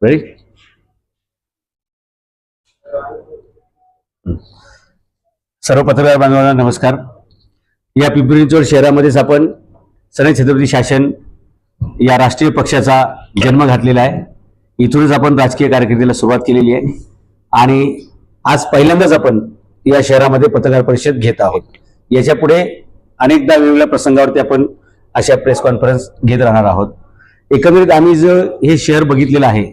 Ready? सर्व पत्रकार बांधवांना नमस्कार. या पिंपरी चिंचवड शहरामध्येच आपण सनई छत्रपती शासन या राष्ट्रीय पक्षाचा जन्म घातलेला आहे. इथूनच आपण राजकीय कारकिर्दीला सुरुवात केलेली आहे आणि आज पहिल्यांदाच आपण या शहरामध्ये पत्रकार परिषद घेत आहोत. याच्या पुढे अनेकदा वेगवेगळ्या प्रसंगावरती आपण अशा प्रेस कॉन्फरन्स घेत राहणार आहोत. एकंदरीत आम्ही जे हे शहर बघितलेलं आहे,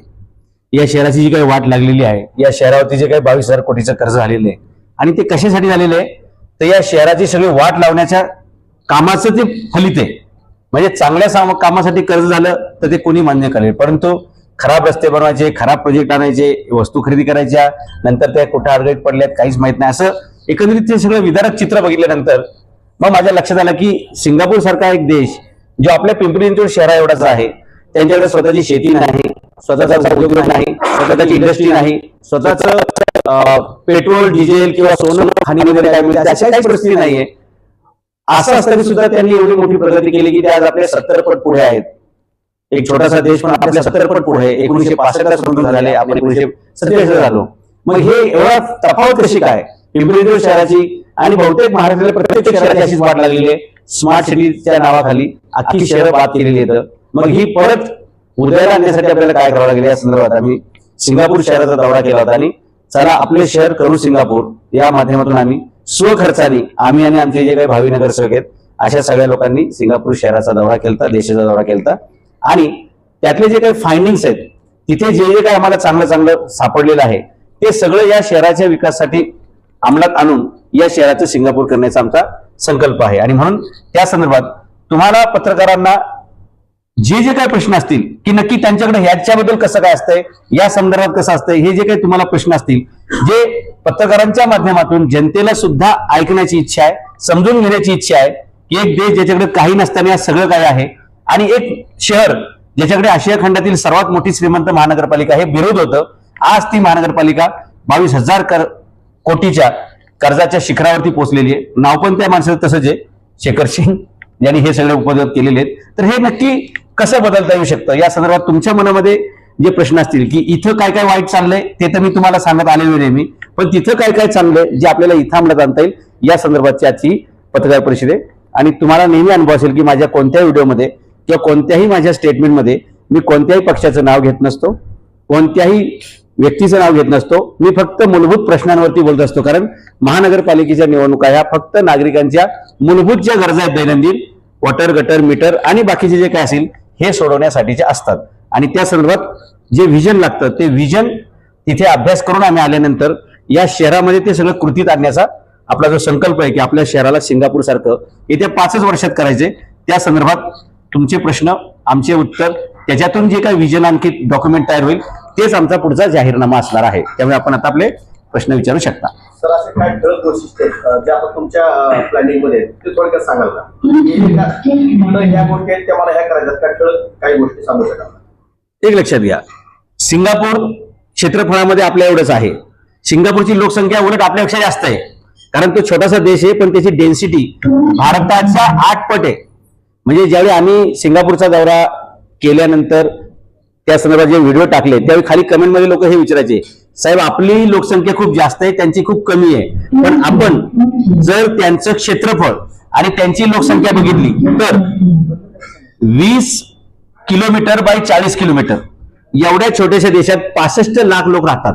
या शहराची जी काही वाट लागलेली आहे, या शहरावरती जे काही 22,000 कोटीचं कर्ज झालेलं आहे आणि ते कशासाठी झालेलं आहे तर या शहराची सगळी वाट लावण्याच्या कामाचं ते फलित आहे. म्हणजे चांगल्या कामासाठी कर्ज झालं तर ते कोणी मान्य करेल, परंतु खराब रस्ते बनवायचे, खराब प्रोजेक्ट आणायचे, वस्तू खरेदी करायच्या, नंतर त्या कुठे अडगळीत पडल्यात काहीच माहित नाही, असं एकंदरीत ते सगळं विदारक चित्र बघितल्यानंतर मग माझ्या लक्षात आलं की सिंगापूर सारखा एक देश जो आपल्या पिंपरी चिंचवड शहरा एवढाच आहे, त्यांच्याकडे स्वतःची शेती नाही, स्वतःचा उद्योग नाही, स्वतःची इंडस्ट्री नाही, स्वतःच पेट्रोल डिझेल किंवा सोनं खाणीमध्ये काय मिळतं अशा काही परिस्थिती नाहीये. असं असताना सुद्धा त्यांनी एवढी मोठी प्रगती केली की ते आज आपल्या 70 पट पुढे आहेत. एक छोटासा देश पण आपल्या 70 पट पुढे आहे. 1965 स्वतंत्र झाले, आपण 1947 झालो. मग हे एवढा तफावत कशी काय पिंपरी चिंचवड शहराची आणि बहुतेक महाराष्ट्रातील प्रत्येक शहराची अशीच वाट लागलेली आहे. स्मार्ट सिटीच्या नावाखाली अख्खी शहरं बाद केलेली आहेत. मग ही परत उदयाला आणण्यासाठी आपल्याला काय करावं लागेल या संदर्भात आम्ही सिंगापूर शहराचा दौरा केला होता आणि चला आपले शहर करू सिंगापूर या माध्यमातून आम्ही स्वखर्चाने आम्ही आणि आमचे जे काही भावी नगरसेवक आहेत अशा सगळ्या लोकांनी सिंगापूर शहराचा दौरा केला, देशाचा दौरा केला आणि त्यातले जे काही फाइंडिंग्स आहेत तिथे जे जे काही आम्हाला चांगलं सापडलेलं आहे ते सगळं या शहराच्या विकासासाठी अंमलात आणून या शहराचं सिंगापूर करण्याचा आमचा संकल्प आहे. आणि म्हणून त्या संदर्भात तुम्हाला पत्रकारांना जे जे काही प्रश्न असतील की नक्की त्यांच्याकडे ह्याच्याबद्दल कसं काय असतंय, या संदर्भात कसं असतंय, हे जे काही तुम्हाला प्रश्न असतील जे पत्रकारांच्या माध्यमातून जनतेला सुद्धा ऐकण्याची इच्छा आहे, समजून घेण्याची इच्छा आहे की एक देश ज्याच्याकडे काही नसताना सगळं काही आहे आणि एक शहर ज्याच्याकडे आशिया खंडातील सर्वात मोठी श्रीमंत महानगरपालिका हे विरोध होतं, आज ती महानगरपालिका 22,000 कोटीच्या कर्जाच्या शिखरावरती पोहोचलेली आहे. नाव पण त्या माणसाचं तसंच आहे, शेखर सिंग यांनी हे सगळे उपद्रव केलेले आहेत. तर हे नक्की कसं बदलता येऊ शकतं या संदर्भात तुमच्या मनामध्ये जे प्रश्न असतील की इथं काय काय वाईट चाललंय ते तर मी तुम्हाला सांगत आलेलो नेहमी, पण तिथं काय काय चांगलंय जे आपल्याला इथं अंमलात आणता येईल या संदर्भातची आजची पत्रकार परिषद आहे. आणि तुम्हाला नेहमी अनुभव असेल की माझ्या कोणत्याही व्हिडिओमध्ये किंवा कोणत्याही माझ्या स्टेटमेंटमध्ये मी कोणत्याही पक्षाचं नाव घेत नसतो, कोणत्याही व्यक्तीचं नाव घेत नसतो. मी फक्त मूलभूत प्रश्नांवरती बोलत असतो, कारण महानगरपालिकेच्या निवडणुका ह्या फक्त नागरिकांच्या मूलभूत ज्या गरजा आहेत दैनंदिन वॉटर गटर मीटर आणि बाकीचे जे काय असेल हे सोडवण्यासाठीचे असतात. आणि त्या संदर्भात जे व्हिजन लागतं ते व्हिजन तिथे अभ्यास करून आम्ही आल्यानंतर या शहरामध्ये ते सगळं कृतीत आणण्याचा आपला जो संकल्प आहे की आपल्या शहराला सिंगापूर सारखं येत्या 5 वर्षात करायचे. त्या संदर्भात तुमचे प्रश्न, आमचे उत्तर, त्याच्यातून जे काही व्हिजन आणखी डॉक्युमेंट तयार होईल तेच आमचा पुढचा जाहीरनामा असणार आहे. त्यामुळे आपण आता आपले प्रश्न विचारू शकता. सर, असे काय ठळक वैशिष्ट्य जे आता तुमच्या प्लॅनिंग मध्ये ते थोडक्यात सांगाल का? ह्या गोष्टी आहेत त्या मला ह्या करायच्यात का, ठळक काही गोष्टी सांगू शकाल? एक लक्षात घ्या, सिंगापूर क्षेत्रफळामध्ये आपल्या एवढंच आहे. सिंगापूरची लोकसंख्या उलट आपल्यापेक्षा जास्त आहे, कारण तो छोटासा देश आहे पण त्याची डेन्सिटी भारताच्या 8 पट आहे. म्हणजे ज्यावेळी आम्ही सिंगापूरचा दौरा केल्यानंतर त्या संदर्भात जे व्हिडिओ टाकले त्यावेळी खाली कमेंटमध्ये लोक हे विचारायचे, साहेब आपली लोकसंख्या खूप जास्त आहे त्यांची खूप कमी आहे, पण आपण जर त्यांचं क्षेत्रफळ आणि त्यांची लोकसंख्या बघितली तर 20 किलोमीटर बाय 40 किलोमीटर एवढ्या छोट्याशा देशात 65 लाख लोक राहतात.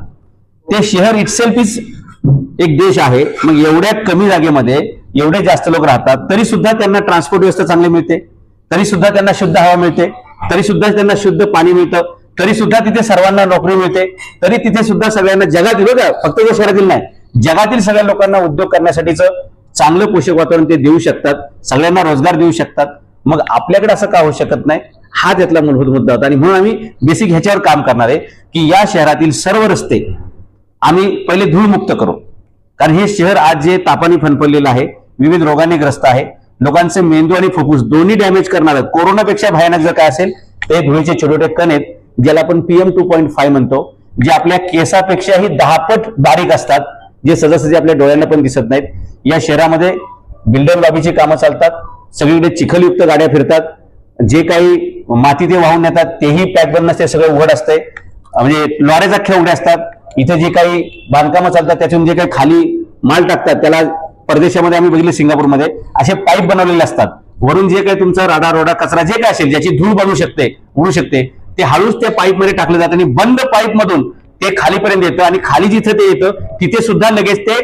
ते शहर इटसेल्फ इज एक देश आहे. मग एवढ्या कमी जागेमध्ये एवढे जास्त लोक राहतात तरी सुद्धा त्यांना ट्रान्सपोर्ट व्यवस्था चांगली मिळते, तरी सुद्धा त्यांना शुद्ध हवा मिळते, तरी सुद्धा त्यांना शुद्ध पाणी मिळतं, तरी सुद्धा तिथे सर्वांना नोकरी मिळते, तरी तिथे सुद्धा सगळ्यांना जगातील फक्त त्या शहरातील नाही जगातील सगळ्या लोकांना उद्योग करण्यासाठीचं चांगलं पोषक वातावरण ते देऊ शकतात, सगळ्यांना रोजगार देऊ शकतात. मग आपल्याकडे असं का होऊ शकत नाही, हा त्यातला मूलभूत मुद्दा होता. आणि म्हणून आम्ही बेसिक ह्याच्यावर काम करणार आहे की या शहरातील सर्व रस्ते आम्ही पहिले धूळमुक्त करू, कारण हे शहर आज जे तापाने फनफनलेलं आहे, विविध रोगांनी ग्रस्त आहे, लोकांचे मेंदू आणि फुफ्फुस दोन्ही डॅमेज करणार. कोरोनापेक्षा भयानक जर काय असेल ते धुळीचे छोटे छोटे कण आहेत ज्याला आपण PM 2.5 म्हणतो, जे आपल्या केसापेक्षाही 10 पट बारीक असतात, जे सहजासहजी आपल्या डोळ्यांना पण दिसत नाहीत. या शहरामध्ये बिल्डर लॉबीची कामं चालतात, सगळीकडे चिखलयुक्त गाड्या फिरतात, जे काही माती ते वाहून नेतात तेही पॅक बंद नसते, सगळं उघड असतंय. म्हणजे लॉऱ्याच अख्ख्या उड्या असतात. इथे जे काही बांधकामं चालतात त्यातून जे काही खाली माल टाकतात त्याला परदेशामध्ये आम्ही बघितलं, सिंगापूरमध्ये असे पाईप बनवलेले असतात. वरून जे काही तुमचा राडा रोडा कचरा जे काय असेल ज्याची धूळ बनू शकते उडू शकते ते हळूच त्या पाईप मध्ये टाकलं जातं आणि बंद पाईप मधून ते खालीपर्यंत येतं आणि खाली जिथे ते येतं तिथे सुद्धा लगेच ते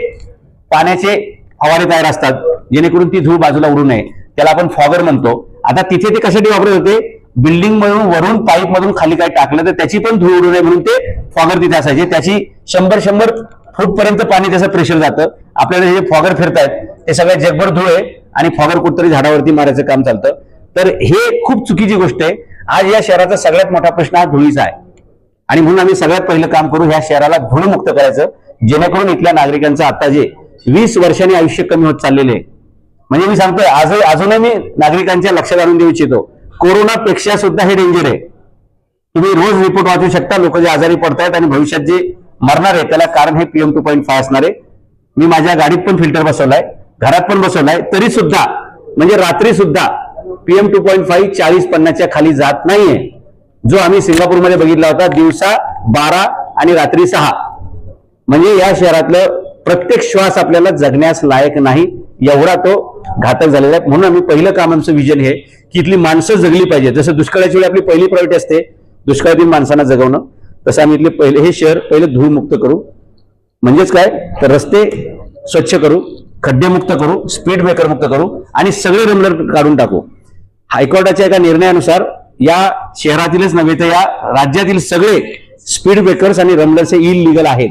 पाण्याचे फवारे तयार असतात जेणेकरून ती धूळ बाजूला उडू नये. त्याला आपण फॉगर म्हणतो. आता तिथे ते कशासाठी वापरत होते, बिल्डिंग मधून वरून पाईप मधून खाली काही टाकलं तर त्याची पण धूळ उडू नये म्हणून ते फॉगर तिथे असायचे. त्याची 100 फूट पर्यंत पाणी त्याचं प्रेशर जातं. आपल्याला हे फॉगर फिरतायत ते सगळ्या जगभर धूळ आहे आणि फॉगर कुठतरी झाडावरती मारायचं काम चालतं. तर हे खूप चुकीची गोष्ट आहे. आज या शहराचा सगळ्यात मोठा प्रश्न हा धुळीचा आहे आणि म्हणून आम्ही सगळ्यात पहिलं काम करू ह्या शहराला धूळमुक्त करायचं, जेणेकरून इथल्या नागरिकांचं आता जे 20 वर्षांनी आयुष्य कमी होत चाललेले आहे. म्हणजे मी सांगतोय अजूनही मी नागरिकांच्या लक्षात आणून देऊ इच्छितो, कोरोनापेक्षा सुद्धा हे डेंजर आहे. तुम्ही रोज रिपोर्ट वाचू शकता, लोक जे आजारी पडतायत आणि भविष्यात जे मरणार आहे त्याला कारण हे PM 2.5 असणार आहे. मी माझ्या गाडीत पण फिल्टर बसवलाय, घरात पण बसवलाय, तरी सुद्धा म्हणजे रात्री सुद्धा PM 2.5 40-50च्या खाली जात नाहीये. जो आम्ही सिंगापूरमध्ये बघितला होता दिवसा 12 आणि रात्री 6. म्हणजे या शहरातलं प्रत्येक श्वास आपल्याला जगण्यास लायक नाही एवढा तो घातक झालेला आहे. म्हणून आम्ही पहिलं काम आमचं विजन हे की इथली माणसं जगली पाहिजे. जसं दुष्काळाची वेळी आपली पहिली प्रायोरिटी असते दुष्काळातील माणसांना जगवणं, तसं आम्ही इथले हे शहर पहिलं धूळमुक्त करू. म्हणजेच काय तर रस्ते स्वच्छ करू, खड्डे मुक्त करू, स्पीड ब्रेकर मुक्त करू आणि सगळे रमलर काढून टाकू. हायकोर्टाच्या एका निर्णयानुसार या शहरातीलच नव्हे तर या राज्यातील सगळे स्पीड ब्रेकर्स आणि रमलर्स इलिगल आहेत.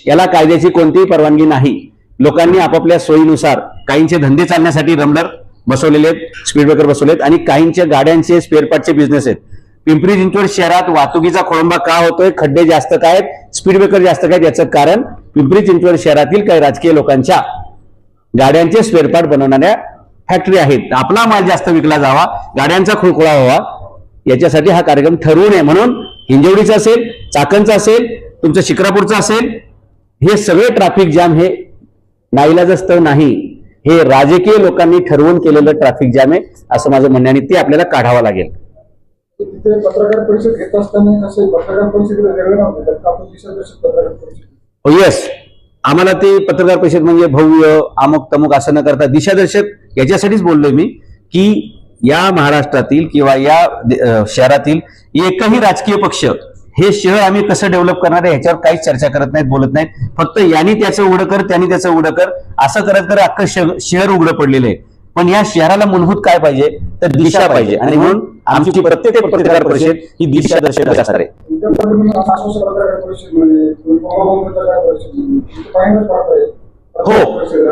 याला कायद्याची कोणतीही परवानगी नाही. लोकांनी आपापल्या सोयीनुसार काहींचे धंदे चालण्यासाठी रमलर बसवलेले आहेत, स्पीड ब्रेकर बसवलेत आणि काहींच्या गाड्यांचे स्पेअर पार्टचे बिझनेस आहेत. पिंपरी चिंचवड शहरात वाहतुकीचा खोळंबा का होतोय, खड्डे जास्त काय आहेत, स्पीड ब्रेकर जास्त काय, याचं कारण पिंपरी चिंचवड शहरातील काही राजकीय लोकांच्या गाड्यांचे स्पेअर पार्ट बनवणाऱ्या फॅक्टरी आहेत. आपला माल जास्त विकला जावा, गाड्यांचा खुळखुळा व्हावा, याच्यासाठी हा कार्यक्रम ठरवू नये. म्हणून हिंजवडीचा असेल, चाकणचा असेल, तुमचं शिक्रापूरचं असेल, हे सगळे ट्रॅफिक जाम हे नाईलाजास्तव नाही, हे राजकीय लोकांनी ठरवून केलेलं ट्रॅफिक जाम आहे असं माझं म्हणणं आणि ते आपल्याला काढावं लागेल. तिथे पत्रकार परिषद घेत असताना कसं पत्रकार परिषदेला वेगळं नव्हतं तर आपण दिशादर्शक पत्रकार परिषद येस, आम्हाला ते पत्रकार परिषद म्हणजे भव्य अमुक तमुक असं न करता दिशादर्शक याच्यासाठीच बोललोय मी की या महाराष्ट्रातील किंवा या शहरातील एकही राजकीय पक्ष हे शहर आम्ही कसं डेव्हलप करणार आहे ह्याच्यावर काहीच चर्चा करत नाहीत, बोलत नाहीत. फक्त यांनी त्याचं उघडं कर, त्यांनी त्याचं उघडं कर असं करत करत अख्खं शहर उघडं पडलेलं आहे. पण या शहराला मूलभूत काय पाहिजे तर दिशा पाहिजे आणि म्हणून आमची प्रत्येक पत्रकार परिषद ही दिशादर्शक असणार आहे. हो,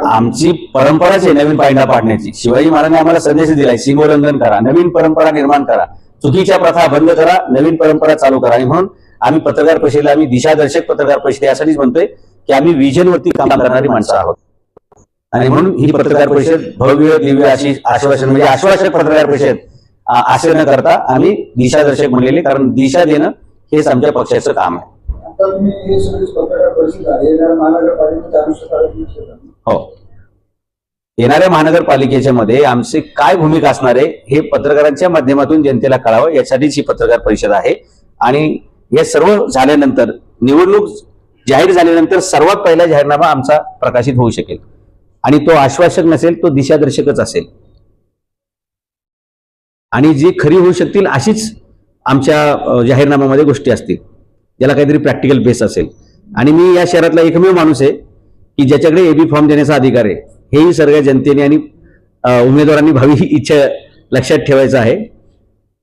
आमची परंपराच आहे नवीन पायंडा पाडण्याची. शिवाजी महाराजांनी आम्हाला संदेश दिलाय, सिंहोल्लंघन करा, नवीन परंपरा निर्माण करा, चुकीच्या प्रथा बंद करा, नवीन परंपरा चालू करा. आणि म्हणून आम्ही पत्रकार परिषदेला आम्ही दिशादर्शक पत्रकार परिषद यासाठीच म्हणतोय की आम्ही विजनवरती काम करणारी माणसं आहोत. आणि म्हणून ही पत्रकार परिषद भव्य दिव्य अशी आश्वासन म्हणजे आश्वासक पत्रकार परिषद असं न करता आम्ही दिशादर्शक म्हणलेले, कारण दिशा देणं हेच आमच्या पक्षाचं काम आहे. आता तुम्ही हे सगळे पत्रकार परिषद आहे महानगरपालिकेच्या अनुषंगाने हो, येणाऱ्या महानगरपालिकेच्या मध्ये आमची काय भूमिका असणार आहे हे पत्रकारांच्या माध्यमातून जनतेला कळावं यासाठीच ही पत्रकार परिषद आहे. आणि हे सर्व झाल्यानंतर निवडणूक जाहीर झाल्यानंतर सर्वात पहिला जाहीरनामा आमचा प्रकाशित होऊ शकेल आणि तो आश्वासक नसेल, तो दिशादर्शकच असेल. आणि जी खरी होऊ शकतील अशीच आमच्या जाहीरनाम्यामध्ये गोष्टी असतील ज्याला काहीतरी प्रॅक्टिकल बेस असेल. आणि मी या शहरातला एकमेव माणूस आहे की ज्याच्याकडे एबी फॉर्म देण्याचा अधिकार आहे. हेही सगळ्या जनतेने आणि उमेदवारांनी भावी इच्छा लक्षात ठेवायचं आहे.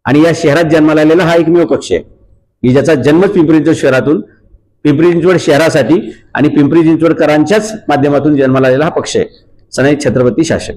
आणि या शहरात जन्माला आलेला हा एकमेव पक्ष आहे की ज्याचा जन्मच पिंपरी चिंचवड शहरातून, पिंपरी चिंचवड शहरासाठी आणि पिंपरी चिंचवडकरांच्याच माध्यमातून जन्माला आलेला हा पक्ष आहे, सनाई छत्रपती शासन.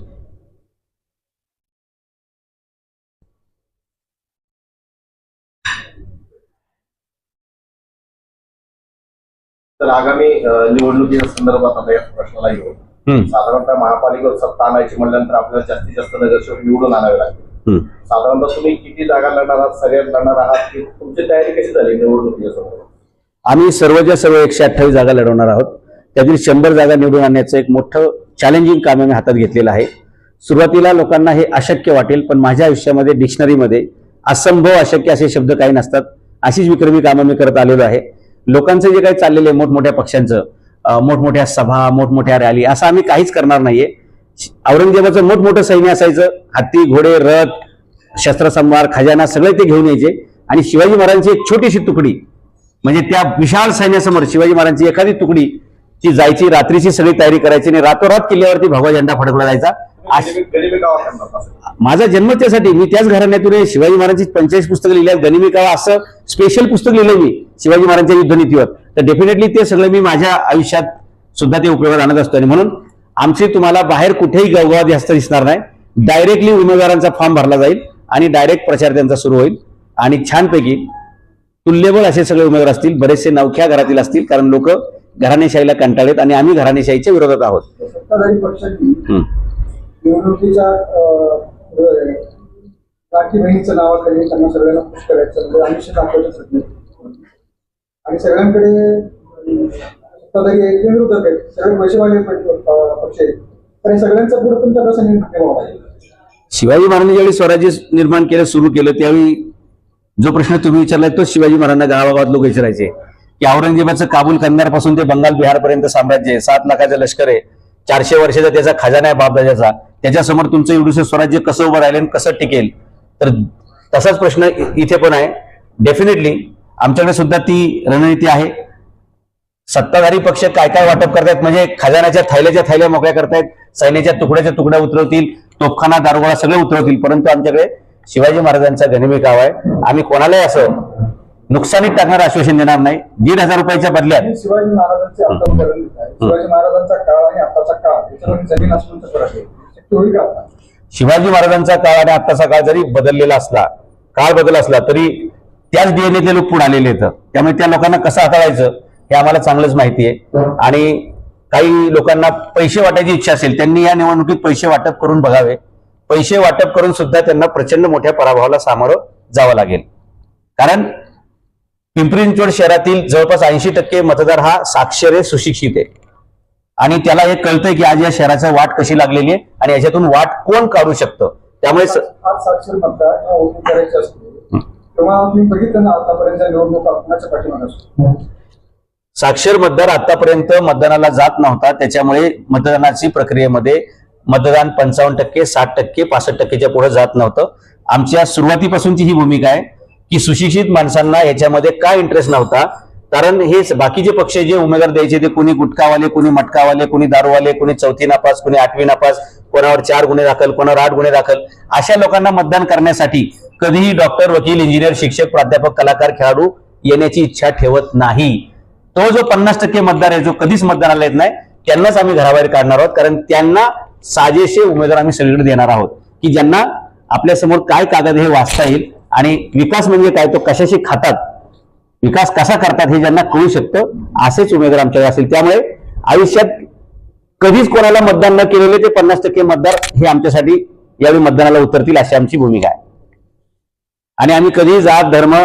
तर आगामी निवडणुकीच्या संदर्भात आता या प्रश्नाला येऊ. साधारणतः महापालिकेवर सत्ता आणायची म्हटल्यानंतर आपल्याला जास्तीत जास्त नगरसेवक निवडून आणावे लागतील. साधारणतः तुम्ही किती जागा लढणार आहात, सगळ्यात लढणार आहात, की तुमची तयारी कशी झाली निवडणुकीच्या संदर्भात? आम्ही सर्वच्या सर्व 128 जागा लढवणार आहोत. त्यातील 100 जागा निवडून आणण्याचं एक मोठं चॅलेंजिंग काम आम्ही हातात घेतलेलं आहे. सुरुवातीला लोकांना हे अशक्य वाटेल, पण माझ्या आयुष्यामध्ये डिक्शनरीमध्ये असंभव अशक्य असे शब्द काही नसतात. अशीच विक्रमी कामं मी करत आलेलो आहे. लोकांचं जे काही चाललेलं आहे मोठमोठ्या पक्षांचं, मोठमोठ्या सभा, मोठमोठ्या रॅली, असं आम्ही काहीच करणार नाहीये. औरंगजेबाचं मोठमोठं सैन्य असायचं, हत्ती, घोडे, रथ, शस्त्रसंभार, खजाना सगळे ते घेऊन यायचे. आणि शिवाजी महाराजांची एक छोटीशी तुकडी, म्हणजे त्या विशाल सैन्यासमोर शिवाजी महाराजांची एखादी तुकडी ती जायची, रात्रीची सगळी तयारी करायची आणि रातोरात किल्ल्यावरती भगवा झेंडा फडकला जायचा. गनिमी कावा करणार असेल. माझा जन्म त्यासाठी, मी त्याच घराण्यातून आहे. शिवाजी महाराजांची 45 पुस्तकं लिहिली आहेत, गनिमी कावा असं स्पेशल पुस्तक लिहिलंय मी शिवाजी महाराजांच्या युद्धनीतीवर. तर डेफिनेटली ते सगळं मी माझ्या आयुष्यात सुद्धा ते उपयोगात आणत असतो. आणि म्हणून आमचे तुम्हाला बाहेर कुठेही गवगवा जास्त दिसणार नाही. डायरेक्टली उमेदवारांचा फॉर्म भरला जाईल आणि डायरेक्ट प्रचार त्यांचा सुरू होईल. आणि छानपैकी तुल्यबळ असे सगळे उमेदवार असतील, बरेचसे नवख्या घरातील असतील, कारण लोक घराणेशाहीला कंटाळलेत आणि आम्ही घराणेशाहीच्या विरोधात आहोत. सत्ताधारी पक्षाची निवडणुकीच्या राखी बहिणीचं नावाखाली त्यांना सगळ्यांना खुश करायचं, म्हणजे आयुष्य दाखवायचं प्रयत्न आणि सगळ्यांकडे सत्ताधारी आहेत, विरोधक आहेत, सगळे पैसेवाले पक्ष आहेत, तर हे सगळ्यांचा पुढे तुमचा कसा निर्णय ठेवावा लागेल? शिवाजी महाराजांनी ज्यावेळी स्वराज्य निर्माण केलं, सुरू केलं, त्यावेळी जो प्रश्न तुम्ही विचारलाय तो शिवाजी महाराजांना गावागावात लोक विचारायचे की औरंगजेबाचं काबूल कन्यापासून ते बंगाल बिहारपर्यंत साम्राज्य आहे, 7 लाखाचं लष्कर आहे, 400 वर्षाचा त्याचा खजाना आहे बापदादाचा, त्याच्यासमोर तुमचं एवढंसं स्वराज्य कसं उभं राहिलं आणि कसं टिकेल? तर तसाच प्रश्न इथे पण आहे. डेफिनेटली आमच्याकडे सुद्धा ती रणनीती आहे. सत्ताधारी पक्ष काय काय वाटप करतायत, म्हणजे खजानाच्या थैल्या मोकळ्या करतायत, सैन्याच्या तुकड्या उतरवतील, तोफखाना, दारुगोळा सगळे उतरवतील, परंतु आमच्याकडे शिवाजी महाराजांचा गनिमी कावा आहे. आम्ही कोणालाही असं नुकसानीत टाकणार आश्वासन देणार नाही. 1,500 रुपयाच्या बदल्यात शिवाजी महाराजांचे आत्मकरण आहे. शिवाजी महाराजांचा काळ आणि आताचा काळ याच्यामध्ये जमीन आसमानचा फरक आहे. शक्य होईल का आता? शिवाजी महाराजांचा काळ आणि आत्ताचा काळ जरी बदललेला असला, काळ बदल असला तरी त्याच डीएनएतले लोक पुढे आलेले आहेत. त्यामुळे त्या लोकांना कसं हाताळायचं हे आम्हाला चांगलंच माहिती आहे. आणि काही लोकांना पैसे वाटायची इच्छा असेल, त्यांनी या निवडणुकीत पैसे वाटप करून बघावे. पैसे वाटप करून सुद्धा त्यांना प्रचंड मोठ्या पराभवाला सामोरं जावं लागेल. कारण पिंपरी चिंचवड शहरातील जवळपास 80% मतदार हा साक्षर आहे, सुशिक्षित आहे. आणि त्याला हे कळतंय की आज या शहराचा वाट कशी लागलेली आहे आणि याच्यातून वाट कोण काढू शकतं. त्यामुळे आज साक्षर मतदार किंवा वोटिंग करायचे असते तेव्हा तुम्ही बघितलं ना आतापर्यंत निवडणुका कुणाच्या पाठीमागे असतो. साक्षर मतदार आतापर्यंत मतदानाला जात नव्हता, त्याच्यामुळे मतदानाची प्रक्रियेमध्ये मतदान 55%, 60%, 65%च्या पुढे जात नव्हतं. आमच्या सुरुवातीपासूनची ही भूमिका आहे की सुशिक्षित माणसांना याच्यामध्ये काय इंटरेस्ट नव्हता. कारण हे बाकीचे पक्ष जे उमेदवार द्यायचे ते कोणी गुटखावाले, कोणी मटकावाले, कोणी दारूवाले, कोणी 4थी नापास, कोणी 8वी नापास, कोणावर 4 गुन्हे दाखल, कोणावर 8 गुन्हे दाखल, अशा लोकांना मतदान करण्यासाठी कधीही डॉक्टर, वकील, इंजिनियर, शिक्षक, प्राध्यापक, कलाकार, खेळाडू येण्याची इच्छा ठेवत नाही. तो जो 50% मतदार आहे, जो कधीच मतदानाला येत नाही, त्यांनाच आम्ही घराबाहेर काढणार आहोत. कारण त्यांना साजेसे उमेदवार आम्ही सगळीकडे देणार आहोत की ज्यांना आपल्या समोर काय कागद हे वाचता येईल आणि विकास म्हणजे काय, तो कशाशी खातात, विकास कसा करतात हे ज्यांना कळू शकतं, असेच उमेदवार आमच्याकडे असतील. त्यामुळे आयुष्यात कधीच कोणाला मतदान न केलेले ते 50% मतदार हे आमच्यासाठी यावेळी मतदानाला उतरतील, अशी आमची भूमिका आहे. आणि आम्ही कधीही जात, धर्म,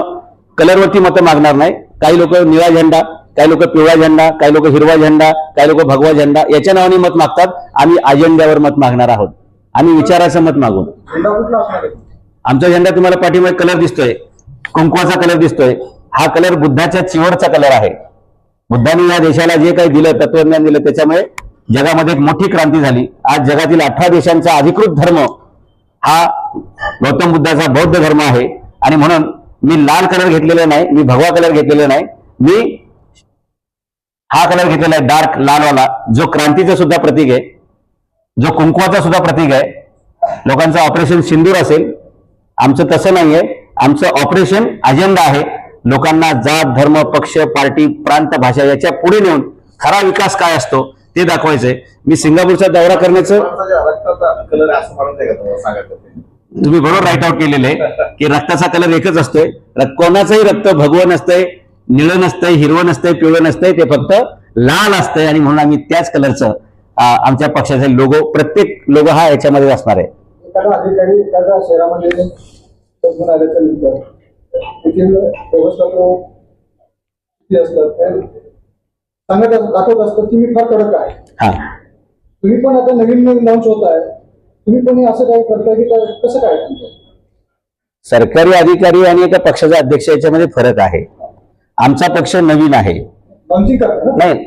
कलरवरती मतं मागणार नाही. काही लोक निळा झेंडा, काही लोक पिवळा झेंडा, काही लोक हिरवा झेंडा, काही लोक भगवा झेंडा याच्या नावाने मत मागतात. आम्ही अजेंड्यावर मत मागणार आहोत. आम्ही विचाराचं मत मागू. झेंडा कुठला असणार आहे? आमचा झेंडा तुम्हाला पाठीमागे कलर दिसतोय, कुंकवाचा कलर दिसतोय. हा कलर बुद्धाच्या चिवरचा कलर आहे. बुद्धाने या देशाला जे काही दिलं, तत्वज्ञान दिलं, त्याच्यामुळे जगामध्ये एक मोठी क्रांती झाली. आज जगातील 18 देशांचा अधिकृत धर्म हा गौतम बुद्धाचा बौद्ध धर्म आहे. आणि म्हणून मी लाल कलर घेतलेला नाही, मी भगवा कलर घेतलेला नाही, मी हा कलर घेतलेला आहे डार्क लालवाला, जो क्रांतीचं सुद्धा प्रतीक आहे, जो कुंकवाचा सुद्धा प्रतीक आहे. लोकांचं ऑपरेशन सिंदूर असेल, आमचं तसं नाहीये. आमचं ऑपरेशन अजेंडा आहे. लोकांना जात, धर्म, पक्ष, पार्टी, प्रांत, भाषा याच्या पुढे नेऊन खरा विकास काय असतो ते दाखवायचंय. मी सिंगापूरचा दौरा करण्याचं रक्ताचा कलर आहे असं म्हणत आहे का तुम्हाला सांगायचं? तुम्ही बरोबर राईट आउट केलेलं आहे की रक्ताचा कलर एकच असतोय. कोणाचंही रक्त भगवं नसतंय, निळं नसतंय, हिरवं नसतंय, पिवळं नसतंय, ते फक्त लाल असतंय. आणि म्हणून आम्ही त्याच कलरचं आमच्या पक्षाचा लोगो, प्रत्येक लोगो हा याच्यामध्ये असणार आहे. एखादा अधिकारी एखाद्या शहरामध्ये बदलून आल्याच्या नंतर तेथील व्यवस्थापक किती असतात ते दाखवत असतात की मी फार कडक आहे. हा, तुम्ही पण आता नवीन लॉन्च होत आहे, तुम्ही पण हे असं काय करताय की कसं काय तुमचं? सरकारी अधिकारी आणि एका पक्षाचा अध्यक्ष याच्यामध्ये फरक आहे. आमचा पक्ष नवीन आहे. लॉन्चिंग करतात ना? नाही,